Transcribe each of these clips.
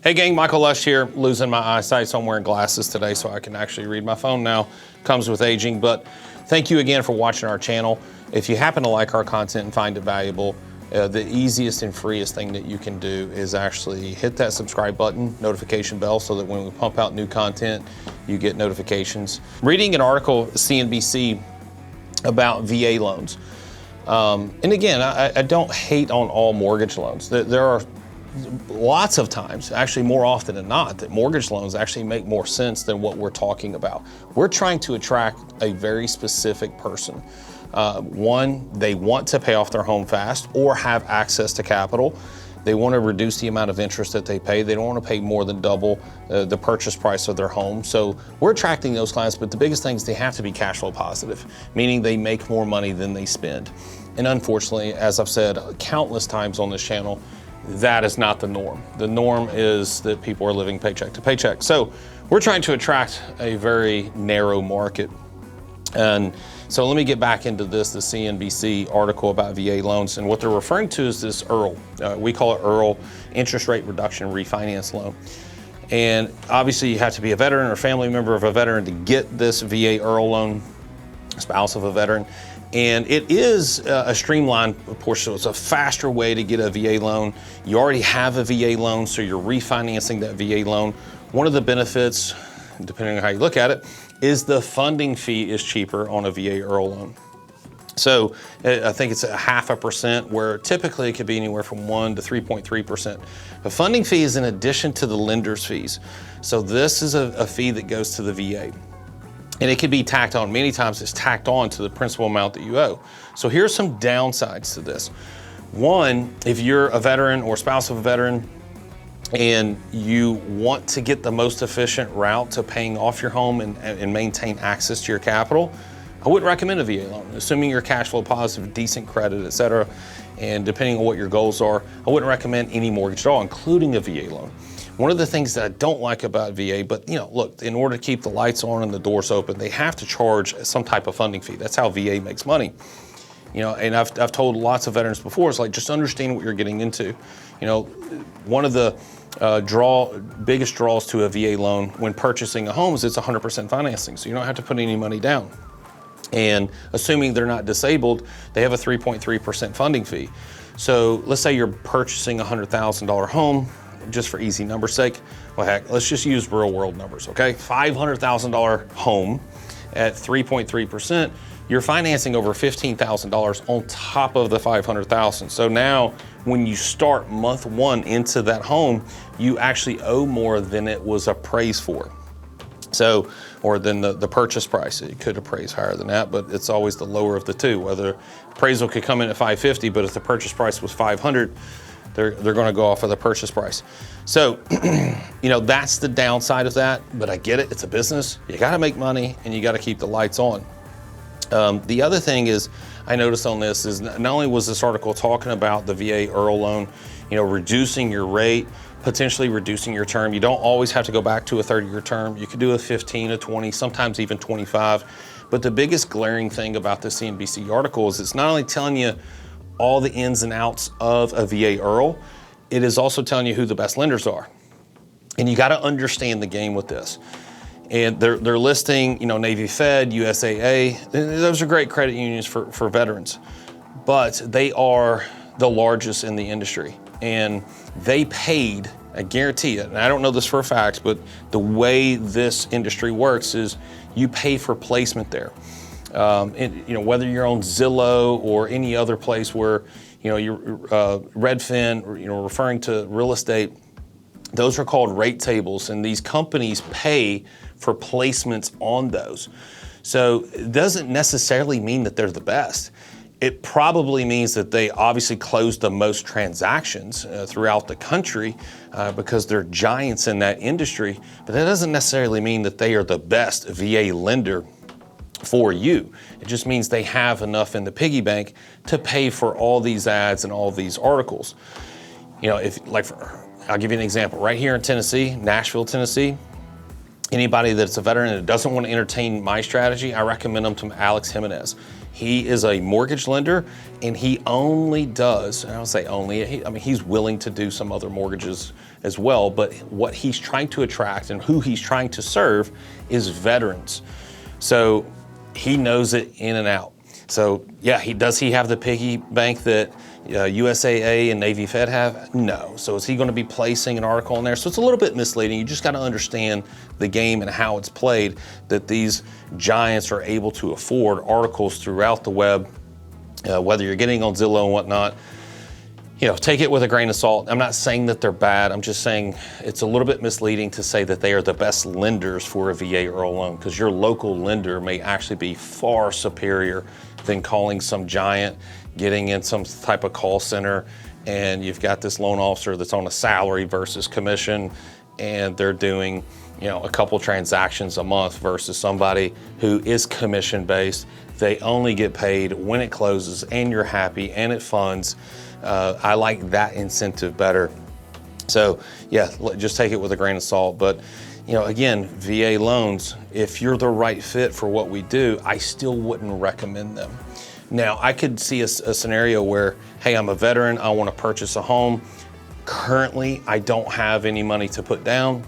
Hey gang, Michael Lush here, losing my eyesight, so I'm wearing glasses today so I can actually read my phone now. Comes with aging, but thank you again for watching our channel. If you happen to like our content and find it valuable, the easiest and freest thing that you can do is actually hit that subscribe button, notification bell, so that when we pump out new content, you get notifications. Reading an article at CNBC about VA loans. And again, I don't hate on all mortgage loans. There are lots of times, actually more often than not, that mortgage loans actually make more sense than what we're talking about. We're trying to attract a very specific person. One, they want to pay off their home fast or have access to capital. They want to reduce the amount of interest that they pay. They don't want to pay more than double the purchase price of their home. So we're attracting those clients, but the biggest thing is they have to be cash flow positive, meaning they make more money than they spend. And unfortunately, as I've said countless times on this channel, that is not the norm. The norm is that people are living paycheck to paycheck. So we're trying to attract a very narrow market. And so let me get back into this, the CNBC article about VA loans. And what they're referring to is this IRRRL. We call it IRRRL, interest rate reduction refinance loan. And obviously you have to be a veteran or family member of a veteran to get this VA IRRRL loan, spouse of a veteran. And it is a streamlined portion, so it's a faster way to get a VA loan. You already have a VA loan, so you're refinancing that VA loan. One of the benefits, depending on how you look at it, is the funding fee is cheaper on a VA IRRRL loan. So I think it's 0.5%, where typically it could be anywhere from 1 to 3.3%. The funding fee is in addition to the lender's fees. So this is a fee that goes to the VA. And it can be tacked on, many times it's tacked on to the principal amount that you owe. So here's some downsides to this. One, if you're a veteran or spouse of a veteran and you want to get the most efficient route to paying off your home and maintain access to your capital, I wouldn't recommend a VA loan, assuming you're cash flow positive, decent credit, et cetera. And depending on what your goals are, I wouldn't recommend any mortgage at all, including a VA loan. One of the things that I don't like about VA, but look, in order to keep the lights on and the doors open, they have to charge some type of funding fee. That's how VA makes money. And I've told lots of veterans before, it's like, just understand what you're getting into. One of the biggest draws to a VA loan when purchasing a home is it's 100% financing, so you don't have to put any money down. And assuming they're not disabled, they have a 3.3% funding fee. So let's say you're purchasing a $100,000 home, just for easy number's sake. Well, heck, let's just use real world numbers, okay? $500,000 home at 3.3%, you're financing over $15,000 on top of the $500,000. So now when you start month one into that home, you actually owe more than it was appraised for. So, or than the purchase price. It could appraise higher than that, but it's always the lower of the two. Whether appraisal could come in at 550, but if the purchase price was 500, they're going to go off of the purchase price. So, that's the downside of that, but I get it. It's a business. You got to make money and you got to keep the lights on. The other thing is, I noticed on this is not only was this article talking about the VA IRRRL loan, reducing your rate, potentially reducing your term. You don't always have to go back to a 30-year term. You could do a 15, a 20, sometimes even 25. But the biggest glaring thing about the CNBC article is it's not only telling you all the ins and outs of a VA IRRRL, it is also telling you who the best lenders are. And you got to understand the game with this. And they're listing, Navy Fed, USAA. Those are great credit unions for veterans, but they are the largest in the industry. And they paid, I guarantee it, and I don't know this for a fact, but the way this industry works is you pay for placement there. Whether you're on Zillow or any other place where, you're Redfin, or, referring to real estate, those are called rate tables, and these companies pay for placements on those. So it doesn't necessarily mean that they're the best. It probably means that they obviously close the most transactions throughout the country because they're giants in that industry, but that doesn't necessarily mean that they are the best VA lender for you. It just means they have enough in the piggy bank to pay for all these ads and all these articles. I'll give you an example. Right here in Tennessee, Nashville, Tennessee, anybody that's a veteran that doesn't want to entertain my strategy, I recommend them to Alex Jimenez. He is a mortgage lender, and he only does, and I don't say only, I mean, he's willing to do some other mortgages as well, but what he's trying to attract and who he's trying to serve is veterans. So he knows it in and out. So yeah, does he have the piggy bank that USAA and Navy Fed have? No. So is he going to be placing an article in there? So it's a little bit misleading. You just got to understand the game and how it's played, that these giants are able to afford articles throughout the web, whether you're getting on Zillow and whatnot. Take it with a grain of salt. I'm not saying that they're bad. I'm just saying it's a little bit misleading to say that they are the best lenders for a VA IRRRL loan, because your local lender may actually be far superior than calling some giant, getting in some type of call center, and you've got this loan officer that's on a salary versus commission, and they're doing a couple transactions a month versus somebody who is commission based. They only get paid when it closes and you're happy and it funds. I like that incentive better. So yeah, just take it with a grain of salt. But again, VA loans, if you're the right fit for what we do, I still wouldn't recommend them. Now, I could see a scenario where, hey, I'm a veteran, I want to purchase a home. Currently, I don't have any money to put down.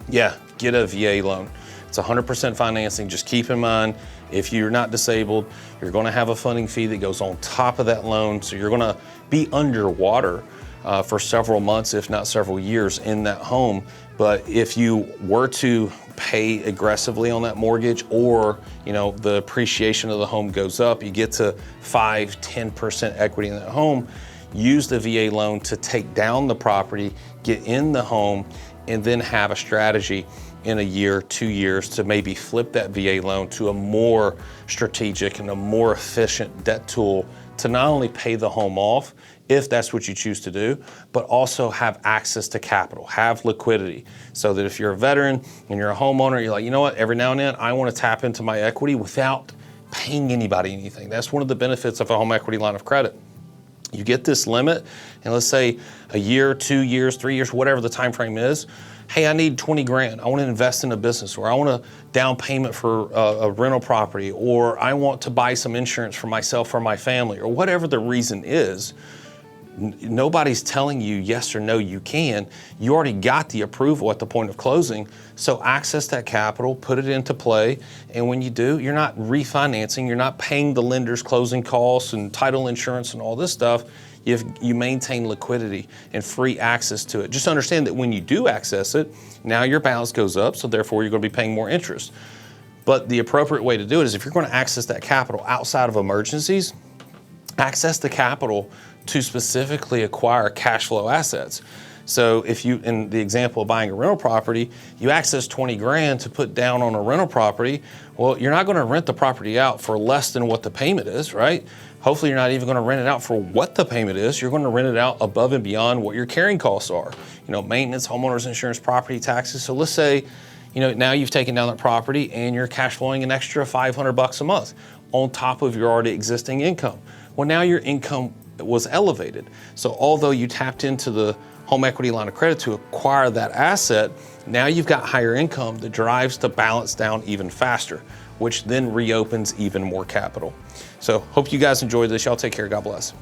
Yeah, get a VA loan. It's 100% financing. Just keep in mind, if you're not disabled, you're going to have a funding fee that goes on top of that loan. So you're going to be underwater for several months, if not several years, in that home. But if you were to pay aggressively on that mortgage, or the appreciation of the home goes up, you get to 5-10% equity in that home, use the VA loan to take down the property, get in the home, and then have a strategy in a year, 2 years to maybe flip that VA loan to a more strategic and a more efficient debt tool to not only pay the home off, if that's what you choose to do, but also have access to capital, have liquidity, so that if you're a veteran and you're a homeowner, you're like, you know what, every now and then I want to tap into my equity without paying anybody anything. That's one of the benefits of a home equity line of credit. You get this limit, and let's say a year, 2 years, 3 years, whatever the time frame is. Hey, I need 20 grand. I want to invest in a business, or I want a down payment for a rental property, or I want to buy some insurance for myself or my family, or whatever the reason is. Nobody's telling you yes or no you can. You already got the approval at the point of closing. So access that capital, put it into play. And when you do, you're not refinancing, you're not paying the lender's closing costs and title insurance and all this stuff. You maintain liquidity and free access to it. Just understand that when you do access it, now your balance goes up, so therefore you're going to be paying more interest. But the appropriate way to do it is, if you're going to access that capital outside of emergencies, access the capital to specifically acquire cash flow assets. So if you, in the example of buying a rental property, you access 20 grand to put down on a rental property, well, you're not going to rent the property out for less than what the payment is, right? Hopefully you're not even going to rent it out for what the payment is. You're going to rent it out above and beyond what your carrying costs are. Maintenance, homeowners insurance, property taxes. So let's say, now you've taken down that property and you're cash flowing an extra $500 a month on top of your already existing income. Well, now your income was elevated. So although you tapped into the home equity line of credit to acquire that asset, now you've got higher income that drives the balance down even faster, which then reopens even more capital. So hope you guys enjoyed this. Y'all take care. God bless.